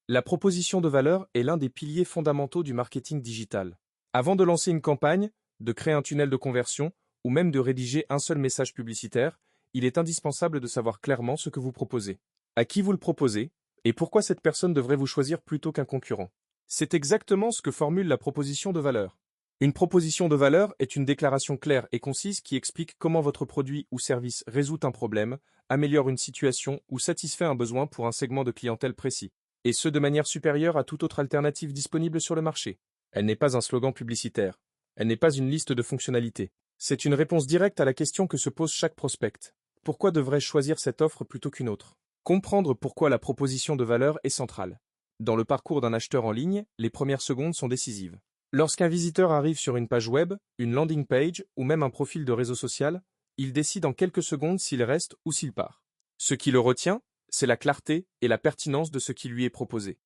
La proposition de valeur est l'un des piliers fondamentaux du marketing digital. Avant de lancer une campagne, de créer un tunnel de conversion ou même de rédiger un seul message publicitaire, il est indispensable de savoir clairement ce que vous proposez, à qui vous le proposez et pourquoi cette personne devrait vous choisir plutôt qu'un concurrent. C'est exactement ce que formule la proposition de valeur. Une proposition de valeur est une déclaration claire et concise qui explique comment votre produit ou service résout un problème, améliore une situation ou satisfait un besoin pour un segment de clientèle précis, et ce de manière supérieure à toute autre alternative disponible sur le marché. Elle n'est pas un slogan publicitaire. Elle n'est pas une liste de fonctionnalités. C'est une réponse directe à la question que se pose chaque prospect. Pourquoi devrais-je choisir cette offre plutôt qu'une autre? Comprendre pourquoi la proposition de valeur est centrale. Dans le parcours d'un acheteur en ligne, les premières secondes sont décisives. Lorsqu'un visiteur arrive sur une page web, une landing page ou même un profil de réseau social, il décide en quelques secondes s'il reste ou s'il part. Ce qui le retient, c'est la clarté et la pertinence de ce qui lui est proposé.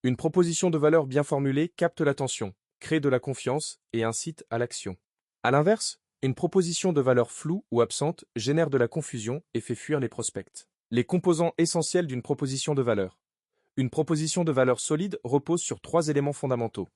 Une proposition de valeur bien formulée capte l'attention, crée de la confiance et incite à l'action. À l'inverse, une proposition de valeur floue ou absente génère de la confusion et fait fuir les prospects. Les composants essentiels d'une proposition de valeur. Une proposition de valeur solide repose sur 3 éléments fondamentaux.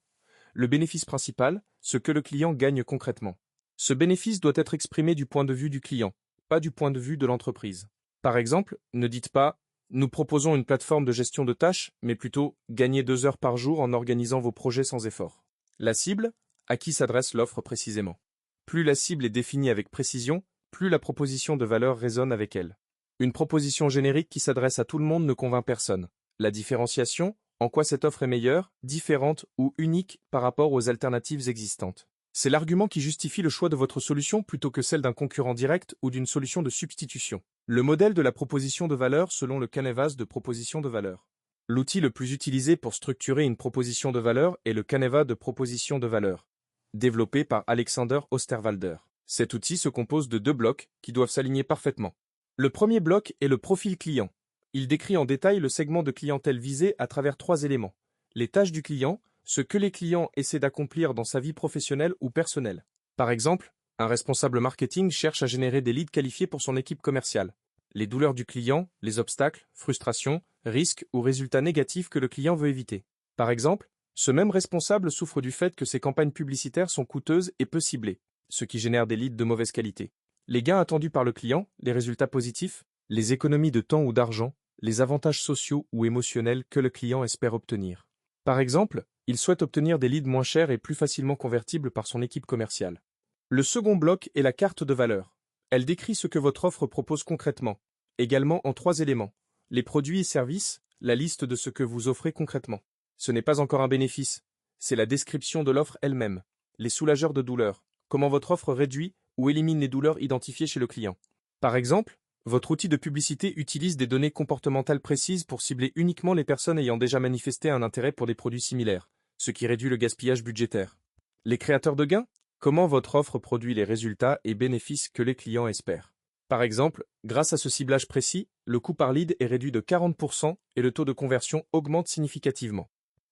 Le bénéfice principal, ce que le client gagne concrètement. Ce bénéfice doit être exprimé du point de vue du client, pas du point de vue de l'entreprise. Par exemple, ne dites pas « Nous proposons une plateforme de gestion de tâches », mais plutôt « Gagner 2 heures par jour en organisant vos projets sans effort ». La cible, à qui s'adresse l'offre précisément. Plus la cible est définie avec précision, plus la proposition de valeur résonne avec elle. Une proposition générique qui s'adresse à tout le monde ne convainc personne. La différenciation, en quoi cette offre est meilleure, différente ou unique par rapport aux alternatives existantes. C'est l'argument qui justifie le choix de votre solution plutôt que celle d'un concurrent direct ou d'une solution de substitution. Le modèle de la proposition de valeur selon le Canevas de proposition de valeur. L'outil le plus utilisé pour structurer une proposition de valeur est le Canevas de proposition de valeur, développé par Alexander Osterwalder. Cet outil se compose de 2 blocs qui doivent s'aligner parfaitement. Le premier bloc est le profil client. Il décrit en détail le segment de clientèle visé à travers 3 éléments. Les tâches du client, ce que les clients essaient d'accomplir dans sa vie professionnelle ou personnelle. Par exemple, un responsable marketing cherche à générer des leads qualifiés pour son équipe commerciale. Les douleurs du client, les obstacles, frustrations, risques ou résultats négatifs que le client veut éviter. Par exemple, ce même responsable souffre du fait que ses campagnes publicitaires sont coûteuses et peu ciblées, ce qui génère des leads de mauvaise qualité. Les gains attendus par le client, les résultats positifs, les économies de temps ou d'argent, les avantages sociaux ou émotionnels que le client espère obtenir. Par exemple, il souhaite obtenir des leads moins chers et plus facilement convertibles par son équipe commerciale. Le second bloc est la carte de valeur. Elle décrit ce que votre offre propose concrètement, également en 3 éléments. Les produits et services, la liste de ce que vous offrez concrètement. Ce n'est pas encore un bénéfice, c'est la description de l'offre elle-même. Les soulageurs de douleur, comment votre offre réduit ou élimine les douleurs identifiées chez le client. Par exemple, votre outil de publicité utilise des données comportementales précises pour cibler uniquement les personnes ayant déjà manifesté un intérêt pour des produits similaires, ce qui réduit le gaspillage budgétaire. Les créateurs de gains, comment votre offre produit les résultats et bénéfices que les clients espèrent. Par exemple, grâce à ce ciblage précis, le coût par lead est réduit de 40% et le taux de conversion augmente significativement.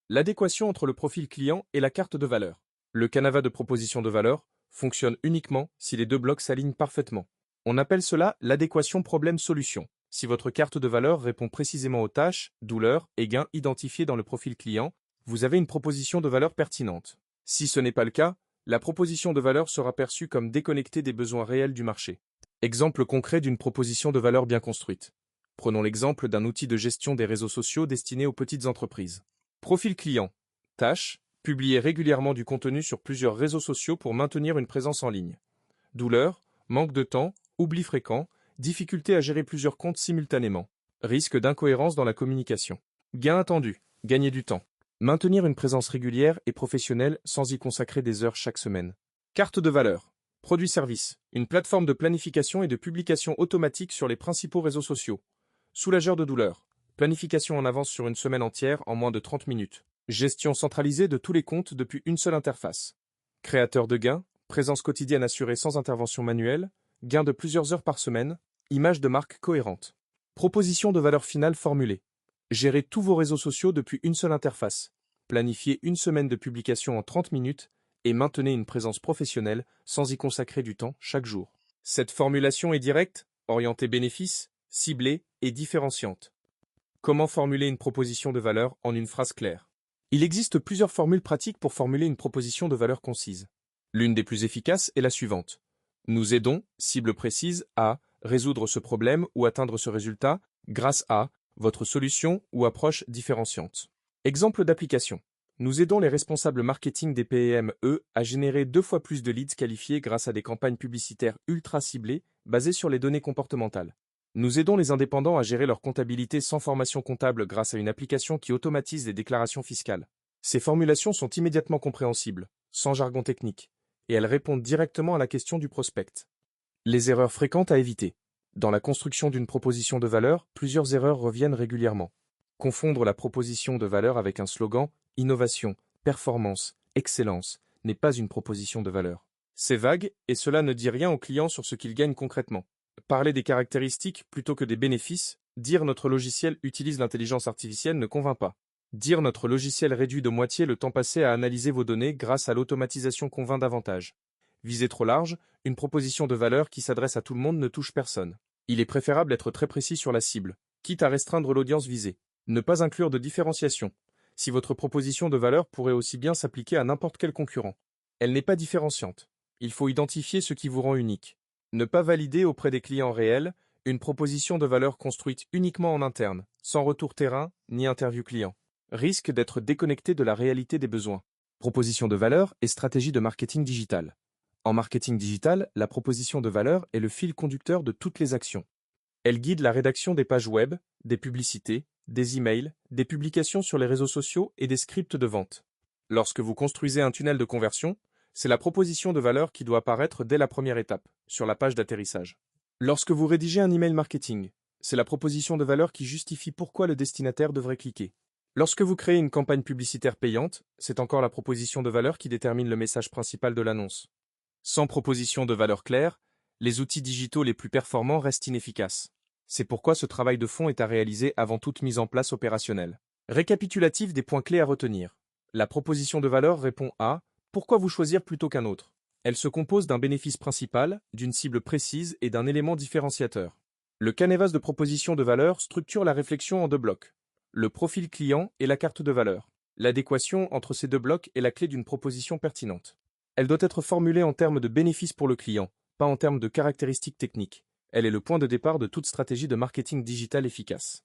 L'adéquation entre le profil client et la carte de valeur. Le canevas de proposition de valeur fonctionne uniquement si les 2 blocs s'alignent parfaitement. On appelle cela l'adéquation problème-solution. Si votre carte de valeur répond précisément aux tâches, douleurs et gains identifiés dans le profil client, vous avez une proposition de valeur pertinente. Si ce n'est pas le cas, la proposition de valeur sera perçue comme déconnectée des besoins réels du marché. Exemple concret d'une proposition de valeur bien construite. Prenons l'exemple d'un outil de gestion des réseaux sociaux destiné aux petites entreprises. Profil client. Tâche. Publier régulièrement du contenu sur plusieurs réseaux sociaux pour maintenir une présence en ligne. Douleur. Manque de temps. Oubli fréquent. Difficulté à gérer plusieurs comptes simultanément. Risque d'incohérence dans la communication. Gain attendu. Gagner du temps. Maintenir une présence régulière et professionnelle sans y consacrer des heures chaque semaine. Carte de valeur. Produit-service. Une plateforme de planification et de publication automatique sur les principaux réseaux sociaux. Soulageur de douleur. Planification en avance sur une semaine entière en moins de 30 minutes. Gestion centralisée de tous les comptes depuis une seule interface. Créateur de gains. Présence quotidienne assurée sans intervention manuelle. Gain de plusieurs heures par semaine. Image de marque cohérente. Proposition de valeur finale formulée. Gérer tous vos réseaux sociaux depuis une seule interface. Planifier une semaine de publication en 30 minutes et maintenez une présence professionnelle sans y consacrer du temps chaque jour. Cette formulation est directe, orientée bénéfice, ciblée et différenciante. Comment formuler une proposition de valeur en une phrase claire? Il existe plusieurs formules pratiques pour formuler une proposition de valeur concise. L'une des plus efficaces est la suivante. Nous aidons, cible précise, à résoudre ce problème ou atteindre ce résultat grâce à votre solution ou approche différenciante. Exemple d'application. Nous aidons les responsables marketing des PME à générer 2 fois plus de leads qualifiés grâce à des campagnes publicitaires ultra ciblées basées sur les données comportementales. Nous aidons les indépendants à gérer leur comptabilité sans formation comptable grâce à une application qui automatise les déclarations fiscales. Ces formulations sont immédiatement compréhensibles, sans jargon technique, et elles répondent directement à la question du prospect. Les erreurs fréquentes à éviter. Dans la construction d'une proposition de valeur, plusieurs erreurs reviennent régulièrement. Confondre la proposition de valeur avec un slogan « Innovation, performance, excellence » n'est pas une proposition de valeur. C'est vague et cela ne dit rien au client sur ce qu'il gagne concrètement. Parler des caractéristiques plutôt que des bénéfices, dire notre logiciel utilise l'intelligence artificielle ne convainc pas. Dire notre logiciel réduit de moitié le temps passé à analyser vos données grâce à l'automatisation convainc davantage. Viser trop large, une proposition de valeur qui s'adresse à tout le monde ne touche personne. Il est préférable d'être très précis sur la cible, quitte à restreindre l'audience visée. Ne pas inclure de différenciation. Si votre proposition de valeur pourrait aussi bien s'appliquer à n'importe quel concurrent. Elle n'est pas différenciante. Il faut identifier ce qui vous rend unique. Ne pas valider auprès des clients réels une proposition de valeur construite uniquement en interne, sans retour terrain ni interview client. Risque d'être déconnecté de la réalité des besoins. Proposition de valeur et stratégie de marketing digital. En marketing digital, la proposition de valeur est le fil conducteur de toutes les actions. Elle guide la rédaction des pages web, des publicités, des emails, des publications sur les réseaux sociaux et des scripts de vente. Lorsque vous construisez un tunnel de conversion, c'est la proposition de valeur qui doit apparaître dès la première étape, sur la page d'atterrissage. Lorsque vous rédigez un email marketing, c'est la proposition de valeur qui justifie pourquoi le destinataire devrait cliquer. Lorsque vous créez une campagne publicitaire payante, c'est encore la proposition de valeur qui détermine le message principal de l'annonce. Sans proposition de valeur claire, les outils digitaux les plus performants restent inefficaces. C'est pourquoi ce travail de fond est à réaliser avant toute mise en place opérationnelle. Récapitulatif des points clés à retenir. La proposition de valeur répond à « Pourquoi vous choisir plutôt qu'un autre ?» Elle se compose d'un bénéfice principal, d'une cible précise et d'un élément différenciateur. Le canevas de proposition de valeur structure la réflexion en 2 blocs. Le profil client et la carte de valeur. L'adéquation entre ces 2 blocs est la clé d'une proposition pertinente. Elle doit être formulée en termes de bénéfices pour le client, pas en termes de caractéristiques techniques. Elle est le point de départ de toute stratégie de marketing digital efficace.